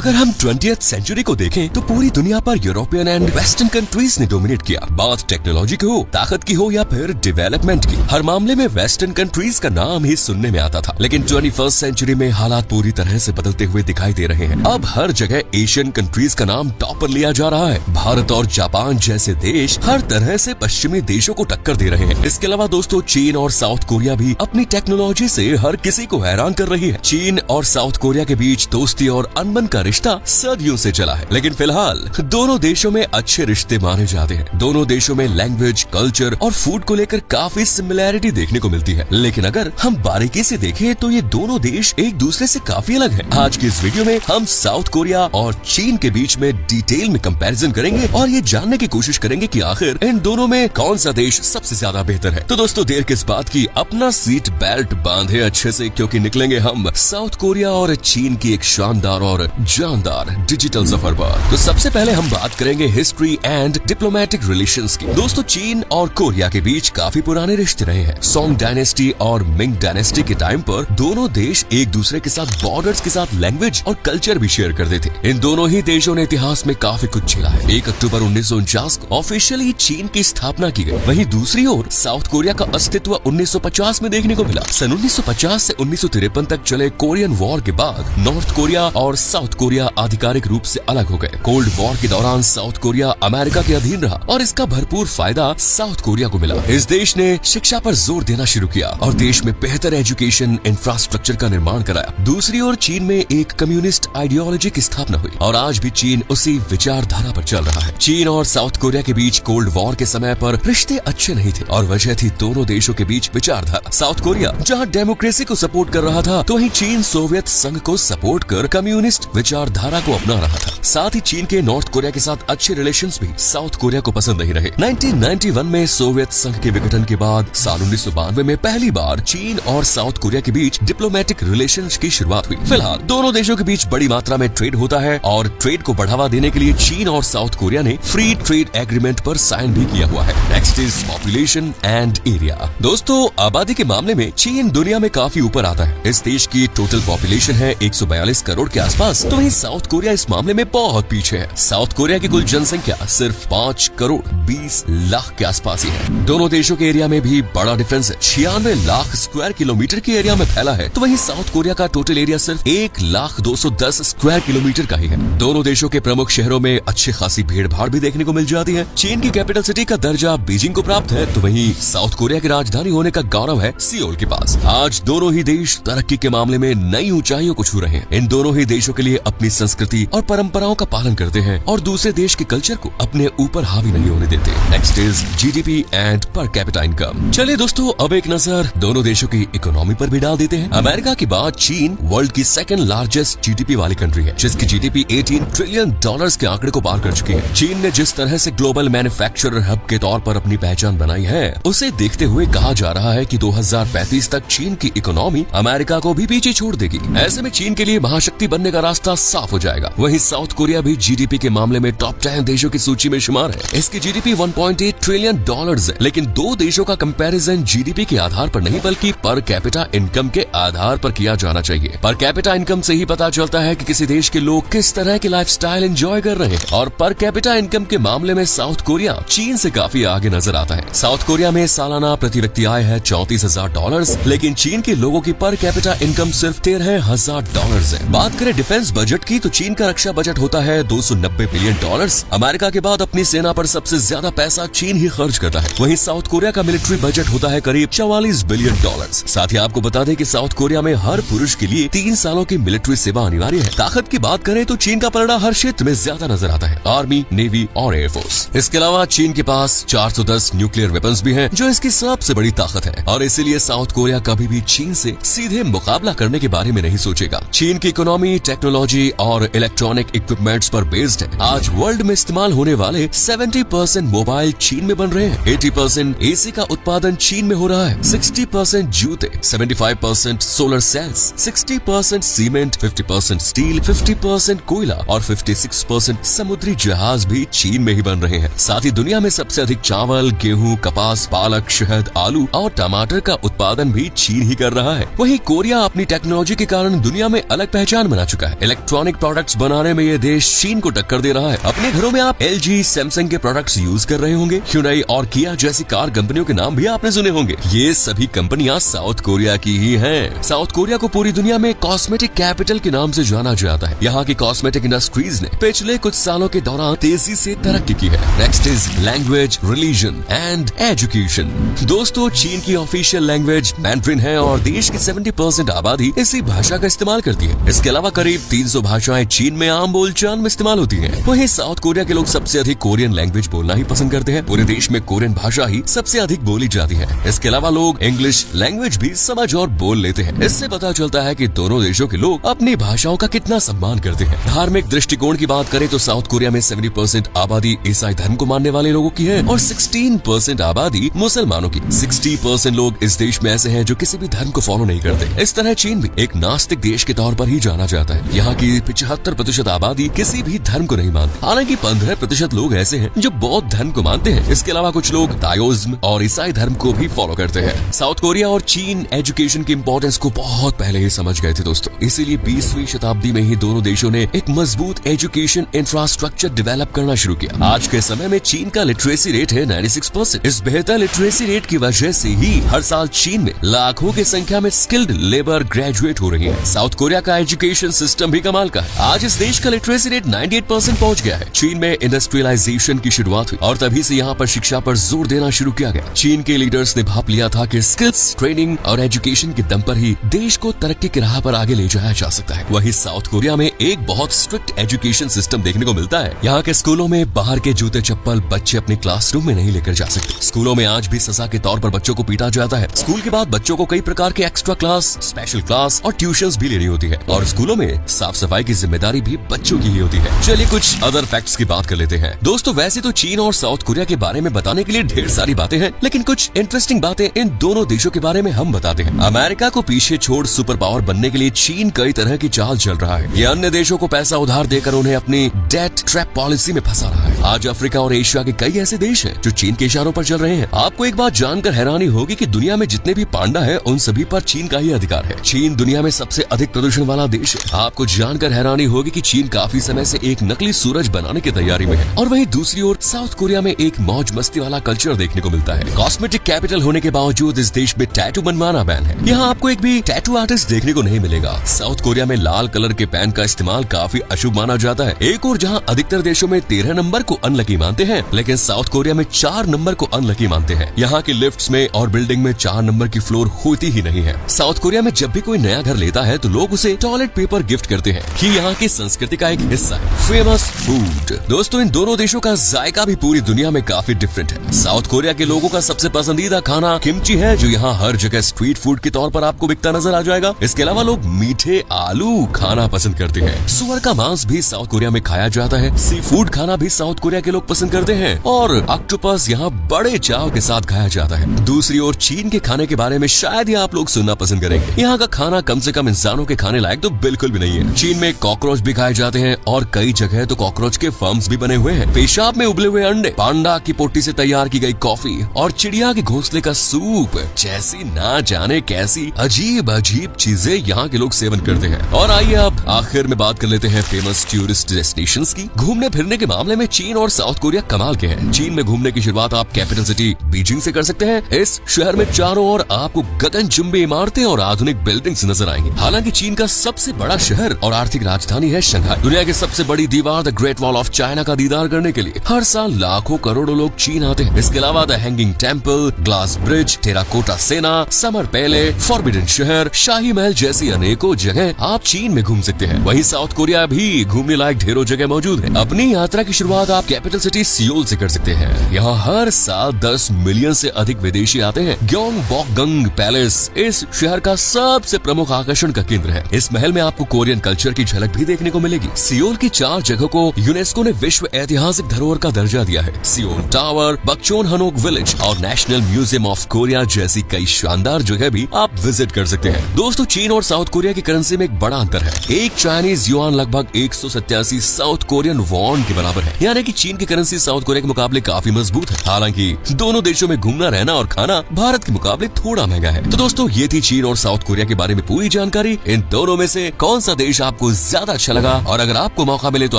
अगर हम 20th century को देखें तो पूरी दुनिया पर यूरोपियन एंड वेस्टर्न कंट्रीज ने डोमिनेट किया। बात टेक्नोलॉजी की हो, ताकत की हो या फिर डेवलपमेंट की, हर मामले में वेस्टर्न कंट्रीज का नाम ही सुनने में आता था। लेकिन 21st सेंचुरी में हालात पूरी तरह से बदलते हुए दिखाई दे रहे हैं। अब हर जगह एशियन कंट्रीज का नाम टॉप पर लिया जा रहा है। भारत और जापान जैसे देश हर तरह से पश्चिमी देशों को टक्कर दे रहे हैं। इसके अलावा दोस्तों चीन और साउथ कोरिया भी अपनी टेक्नोलॉजी से हर किसी को हैरान कर रही है। चीन और साउथ कोरिया के बीच दोस्ती और अनबन का रिश्ता सदियों से चला है, लेकिन फिलहाल दोनों देशों में अच्छे रिश्ते माने जाते हैं। दोनों देशों में लैंग्वेज, कल्चर और फूड को लेकर काफी सिमिलैरिटी देखने को मिलती है। लेकिन अगर हम बारीकी से देखें तो ये दोनों देश एक दूसरे से काफी अलग हैं। आज की इस वीडियो में हम साउथ कोरिया और चीन के बीच में डिटेल में कंपैरिजन करेंगे और ये जानने की कोशिश करेंगे कि आखिर इन दोनों में कौन सा देश सबसे ज्यादा बेहतर है। तो दोस्तों देर किस बात की, अपना सीट बेल्ट बांधे अच्छे से, क्योंकि निकलेंगे हम साउथ कोरिया और चीन की एक शानदार और जानदार डिजिटल सफर पर। तो सबसे पहले हम बात करेंगे हिस्ट्री एंड डिप्लोमेटिक रिलेशंस की। दोस्तों चीन और कोरिया के बीच काफी पुराने रिश्ते रहे हैं। सोंग डायनेस्टी और मिंग डायनेस्टी के टाइम पर दोनों देश एक दूसरे के साथ बॉर्डर्स के साथ लैंग्वेज और कल्चर भी शेयर करते थे। इन दोनों ही देशों ने इतिहास में काफी कुछ झेला है। 1 अक्टूबर 1949 को ऑफिशियली चीन की स्थापना की गई। वहीं दूसरी ओर साउथ कोरिया का अस्तित्व 1950 में देखने को मिला। सन 1950 से 1953 तक चले कोरियन वॉर के बाद नॉर्थ कोरिया और साउथ कोरिया आधिकारिक रूप से अलग हो गए। कोल्ड वॉर के दौरान साउथ कोरिया अमेरिका के अधीन रहा और इसका भरपूर फायदा साउथ कोरिया को मिला। इस देश ने शिक्षा पर जोर देना शुरू किया और देश में बेहतर एजुकेशन इंफ्रास्ट्रक्चर का निर्माण कराया। दूसरी ओर चीन में एक कम्युनिस्ट आइडियोलॉजी की स्थापना हुई और आज भी चीन उसी विचारधारा पर चल रहा है। चीन और साउथ कोरिया के बीच कोल्ड वॉर के समय पर रिश्ते अच्छे नहीं थे और वजह थी दोनों देशों के बीच विचारधारा। साउथ कोरिया जहां डेमोक्रेसी को सपोर्ट कर रहा था, तो वहीं चीन सोवियत संघ को सपोर्ट कर कम्युनिस्ट विचारधारा को अपना रहा था। साथ ही चीन के नॉर्थ कोरिया के साथ अच्छे रिलेशंस भी साउथ कोरिया को पसंद नहीं रहे। 1991 में सोवियत संघ के विघटन के बाद साल 1992 में पहली बार चीन और साउथ कोरिया के बीच डिप्लोमेटिक रिलेशंस की शुरुआत हुई। फिलहाल दोनों देशों के बीच बड़ी मात्रा में ट्रेड होता है और ट्रेड को बढ़ावा देने के लिए चीन और साउथ कोरिया ने फ्री ट्रेड एग्रीमेंट पर साइन भी किया हुआ है। Next is population and area. दोस्तों आबादी के मामले में चीन दुनिया में काफी ऊपर आता है। इस देश की टोटल पॉपुलेशन है 142 करोड़ के आसपास, तो वहीं साउथ कोरिया इस मामले में बहुत पीछे है। साउथ कोरिया की कुल जनसंख्या सिर्फ 5 करोड़ 20 लाख के आसपास ही है। दोनों देशों के एरिया में भी बड़ा डिफरेंस है। 96 लाख स्क्वायर किलोमीटर के एरिया में फैला है, तो वहीं साउथ कोरिया का टोटल एरिया सिर्फ 1,210 स्क्वायर किलोमीटर का ही है। दोनों देशों के प्रमुख शहरों में अच्छी खासी भीड़ भाड़ भी देखने को मिल जाती है। चीन की कैपिटल सिटी का दर्जा बीजिंग को प्राप्त है, तो वहीं साउथ कोरिया की राजधानी होने का गौरव है सियोल के पास। आज दोनों ही देश तरक्की के मामले में नई ऊंचाइयों को छू रहे हैं। इन दोनों ही देशों के लिए अपनी संस्कृति और परंपराओं का पालन करते हैं और दूसरे देश के कल्चर को अपने ऊपर हावी नहीं होने देते। Next is GDP and per capita income. चलिए दोस्तों अब एक नजर दोनों देशों की इकोनॉमी पर भी डाल देते हैं। अमेरिका के बाद चीन वर्ल्ड की सेकंड लार्जेस्ट जीडीपी वाली कंट्री है, जिसकी जीडीपी $18 ट्रिलियन के आंकड़े को पार कर चुकी है। चीन ने जिस तरह से ग्लोबल मैन्युफैक्चरर हब के तौर पर अपनी पहचान बनाई है, उसे देखते हुए कहा जा रहा है कि 2035 तक चीन की इकोनॉमी अमेरिका को भी पीछे छोड़ देगी। ऐसे में चीन के लिए महाशक्ति बनने का रास्ता साफ हो जाएगा। वहीं साउथ कोरिया भी जीडीपी के मामले में टॉप 10 देशों की सूची में शुमार है। इसकी जीडीपी $1.8 ट्रिलियन है, लेकिन दो देशों का कंपैरिजन जीडीपी के आधार पर नहीं बल्कि पर कैपिटा इनकम के आधार पर किया जाना चाहिए। पर कैपिटा इनकम से ही पता चलता है कि किसी देश के लोग किस तरह के लाइफस्टाइल एंजॉय कर रहे हैं और पर कैपिटा इनकम के मामले में साउथ कोरिया चीन से काफी आगे नजर आता है। साउथ कोरिया में सालाना प्रति व्यक्ति आय है $34,000, लेकिन चीन के लोगों की पर कैपिटा इनकम सिर्फ $13,000 है। बात करें डिफेंस बजट की, तो चीन का रक्षा बजट होता है $290 बिलियन। अमेरिका के बाद अपनी सेना पर सबसे ज्यादा पैसा चीन ही खर्च करता है। वहीं साउथ कोरिया का मिलिट्री बजट होता है करीब $44 बिलियन। साथ ही आपको बता दें कि साउथ कोरिया में हर पुरुष के लिए 3 सालों की मिलिट्री सेवा अनिवार्य है। ताकत की बात करें तो चीन का पलड़ा हर क्षेत्र में ज्यादा नजर आता है, आर्मी, नेवी और एयरफोर्स। इसके अलावा चीन के पास 410 न्यूक्लियर वेपन्स भी हैं, जो इसकी सबसे बड़ी ताकत है और इसीलिए साउथ कोरिया कभी भी चीन से सीधे मुकाबला करने के बारे में नहीं सोचेगा। चीन की इकोनॉमी, टेक्नोलॉजी और इलेक्ट्रॉनिक इक्विपमेंट्स पर बेस्ड है। आज वर्ल्ड में इस्तेमाल होने वाले 70% मोबाइल चीन में बन रहे हैं। 80% एसी का उत्पादन चीन में हो रहा है। 60% जूते, 75% सोलर सेल्स, 60% सीमेंट, 50% स्टील, 50% कोयला और 56% समुद्री जहाज भी चीन में ही बन रहे हैं। साथ ही दुनिया में सबसे अधिक चावल, गेहूं, कपास, पालक, शहद, आलू और टमाटर का उत्पादन भी चीन ही कर रहा है। वहीं कोरिया अपनी टेक्नोलॉजी के कारण दुनिया में अलग पहचान बना चुका है। इलेक्ट्रॉनिक प्रोडक्ट्स बनाने में ये देश चीन को टक्कर दे रहा है। अपने घरों में आप LG, सैमसंग के प्रोडक्ट्स यूज कर रहे होंगे। Hyundai और किया जैसी कार कंपनियों के नाम भी आपने सुने होंगे। ये सभी कंपनियां साउथ कोरिया की ही हैं। साउथ कोरिया को पूरी दुनिया में कॉस्मेटिक कैपिटल के नाम से जाना जाता है। यहाँ की कॉस्मेटिक इंडस्ट्रीज ने पिछले कुछ सालों के दौरान तेजी से तरक्की की है। Next is language, religion and education. दोस्तों, चीन की ऑफिशियल लैंग्वेज मैंड्रिन है और देश की 70% आबादी इसी भाषा का इस्तेमाल करती है। इसके अलावा करीब 300 भाषाएं चीन में आम बोलचाल में इस्तेमाल होती हैं। वहीं साउथ कोरिया के लोग सबसे अधिक कोरियन लैंग्वेज बोलना ही पसंद करते हैं। पूरे देश में कोरियन भाषा ही सबसे अधिक बोली जाती है। इसके अलावा लोग इंग्लिश लैंग्वेज भी समझ और बोल लेते हैं। इससे पता चलता है कि दोनों देशों के लोग अपनी भाषाओं का कितना सम्मान करते हैं। धार्मिक दृष्टिकोण की बात करें तो साउथ कोरिया में 70% आबादी ईसाई धर्म को मानने वाले लोगों की है और 16% आबादी मुसलमानों की। 60% लोग इस देश में ऐसे हैं जो किसी भी धर्म को फॉलो नहीं करते। इस तरह चीन भी एक नास्तिक देश के तौर पर ही जाना जाता है। यहाँ की 75% आबादी किसी भी धर्म को नहीं मानती। हालांकि 15% लोग ऐसे हैं जो बौद्ध धर्म को मानते हैं। इसके अलावा कुछ लोग ताओइज्म और ईसाई धर्म को भी फॉलो करते हैं। साउथ कोरिया और चीन एजुकेशन की इंपॉर्टेंस को बहुत पहले ही समझ गए थे दोस्तों। इसीलिए 20वीं शताब्दी में ही दोनों देशों ने एक मजबूत एजुकेशन इंफ्रास्ट्रक्चर डेवलप करना शुरू किया। आज के समय में चीन का लिटरेसी रेट है 96%। इस बेहतर लिटरेसी रेट की वजह से ही हर साल चीन में लाखों की संख्या में स्किल्ड लेबर ग्रेजुएट हो रही है। साउथ कोरिया का एजुकेशन सिस्टम भी कमाल का है। आज इस देश का लिटरेसी रेट 98% पहुंच गया है। चीन में इंडस्ट्रियलाइजेशन की शुरुआत हुई और तभी से यहाँ पर शिक्षा पर जोर देना शुरू किया गया। चीन के लीडर्स ने भाप लिया था कि स्किल्स, ट्रेनिंग और एजुकेशन के दम पर ही देश को तरक्की की राह पर आगे ले जाया जा सकता है। वहीं साउथ कोरिया में एक बहुत स्ट्रिक्ट एजुकेशन सिस्टम देखने को मिलता है। यहाँ के स्कूलों में बाहर के जूते चप्पल बच्चे अपने क्लासरूम में नहीं लेकर जा सकते। स्कूलों में आज भी सजा के तौर पर बच्चों को पीटा जाता है। स्कूल के बाद बच्चों को कई प्रकार के एक्स्ट्रा क्लास, स्पेशल क्लास और ट्यूशंस भी लेनी होती है और स्कूलों में साफ सफाई की जिम्मेदारी भी बच्चों की ही होती है। चलिए कुछ अदर फैक्ट्स की बात कर लेते हैं। दोस्तों, वैसे तो चीन और साउथ कोरिया के बारे में बताने के लिए ढेर सारी बातें हैं, लेकिन कुछ इंटरेस्टिंग बातें इन दोनों देशों के बारे में हम बताते हैं। अमेरिका को पीछे छोड़ सुपर पावर बनने के लिए चीन कई तरह की चाल चल रहा है। ये अन्य देशों को पैसा उधार देकर उन्हें अपनी डेट ट्रैप पॉलिसी में फंसा रहा है। आज अफ्रीका और एशिया के कई ऐसे देश हैं जो चीन के इशारों पर चल रहे हैं। आपको एक बात जानकर हैरानी होगी कि दुनिया में जितने भी पांडा है उन सभी पर चीन का ही अधिकार है। चीन दुनिया में सबसे अधिक प्रदूषण वाला देश है। आपको जानकर हैरानी होगी कि चीन काफी समय से एक नकली सूरज बनाने की तैयारी में है और वहीं दूसरी ओर साउथ कोरिया में एक मौज मस्ती वाला कल्चर देखने को मिलता है। कॉस्मेटिक कैपिटल होने के बावजूद इस देश में टैटू बनवाना बैन है। यहाँ आपको एक भी टैटू आर्टिस्ट देखने को नहीं मिलेगा। साउथ कोरिया में लाल कलर के पेन का इस्तेमाल काफी अशुभ माना जाता है। एक और जहाँ अधिकतर देशों में 13 नंबर को अनलकी मानते हैं, लेकिन साउथ कोरिया में 4 नंबर को अनलकी मानते हैं। यहाँ की लिफ्ट्स में और बिल्डिंग में 4 नंबर की फ्लोर होती ही नहीं है। साउथ कोरिया में जब भी कोई नया घर लेता है तो लोग उसे टॉयलेट पेपर गिफ्ट करते हैं, कि यहाँ की संस्कृति का एक हिस्सा है। Famous food. दोस्तों, इन दोनों देशों का जायका भी पूरी दुनिया में काफी डिफरेंट है। साउथ कोरिया के लोगों का सबसे पसंदीदा खाना किमची है, जो यहाँ हर जगह स्ट्रीट फूड के तौर पर आपको बिकता नजर आ जाएगा। इसके अलावा लोग मीठे आलू खाना पसंद करते हैं। सुअर का मांस भी साउथ कोरिया में खाया जाता है। सी फूड खाना भी साउथ कोरिया के लोग पसंद करते हैं और ऑक्टोपस यहाँ बड़े चाव के साथ खाया जाता है। दूसरी ओर चीन के खाने के बारे में शायद ही आप लोग सुनना पसंद करेंगे। यहाँ का खाना कम से कम इंसानों के खाने लायक तो बिल्कुल भी नहीं है। चीन में कॉकरोच भी खाए जाते हैं और कई जगह तो कॉकरोच के फर्म्स भी बने हुए हैं। पेशाब में उबले हुए अंडे, पांडा की पोटी से तैयार की गई कॉफी और चिड़िया के घोंसले का सूप जैसी ना जाने कैसी अजीब अजीब चीजें यहाँ के लोग सेवन करते हैं। और आइए अब आखिर में बात कर लेते हैं फेमस टूरिस्ट डेस्टिनेशंस की। घूमने फिरने के मामले में चीन और साउथ कोरिया कमाल के हैं। चीन में घूमने की शुरुआत आप कैपिटल सिटी बीजिंग से कर सकते हैं। इस शहर में चारों ओर आपको गगनचुंबी इमारतें और आधुनिक बिल्डिंग्स नजर आएंगी। हालांकि चीन का सबसे बड़ा शहर और आर्थिक राजधानी है शंघाई। दुनिया की सबसे बड़ी दीवार the great wall of China का दीदार करने के लिए हर साल लाखों करोड़ों लोग चीन आते हैं। इसके अलावा the hanging temple, glass bridge, terracotta सेना, समर पैलेस, फॉरबिडन शहर, शाही महल जैसी अनेकों जगह आप चीन में घूम सकते हैं। वहीं साउथ कोरिया भी घूमने लायक ढेरों जगह मौजूद है। अपनी यात्रा की शुरुआत आप कैपिटल सिटी सियोल से कर सकते हैं। यहाँ हर साल 10 मिलियन से अधिक विदेशी आते हैं। ग्योंगबोकगंग पैलेस इस शहर का सबसे प्रमुख आकर्षण का केंद्र है। इस महल में आपको कोरियन कल्चर की झलक भी देखने को मिलेगी। सियोल की 4 जगहों को यूनेस्को ने विश्व ऐतिहासिक धरोहर का दर्जा दिया है। सियोल टावर, बक्चोन हनोक विलेज और नेशनल म्यूजियम ऑफ कोरिया जैसी कई शानदार जगह भी आप विजिट कर सकते हैं। दोस्तों, चीन और साउथ कोरिया की करेंसी में एक बड़ा अंतर है। एक चाइनीज युआन लगभग 187 साउथ कोरियन वॉन के बराबर है, यानी कि चीन की करेंसी साउथ कोरिया के मुकाबले काफी मजबूत है। हालांकि दोनों देशों में घूमना, रहना और खाना भारत के मुकाबले थोड़ा महंगा है। तो दोस्तों, ये थी चीन और साउथ कोरिया के बारे में पूरी जानकारी। इन दोनों में से कौन सा देश आपको ज्यादा अच्छा लगा, और अगर आपको मौका मिले तो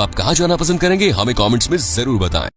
आप कहाँ जाना पसंद करेंगे, हमें कमेंट्स में जरूर बताएं।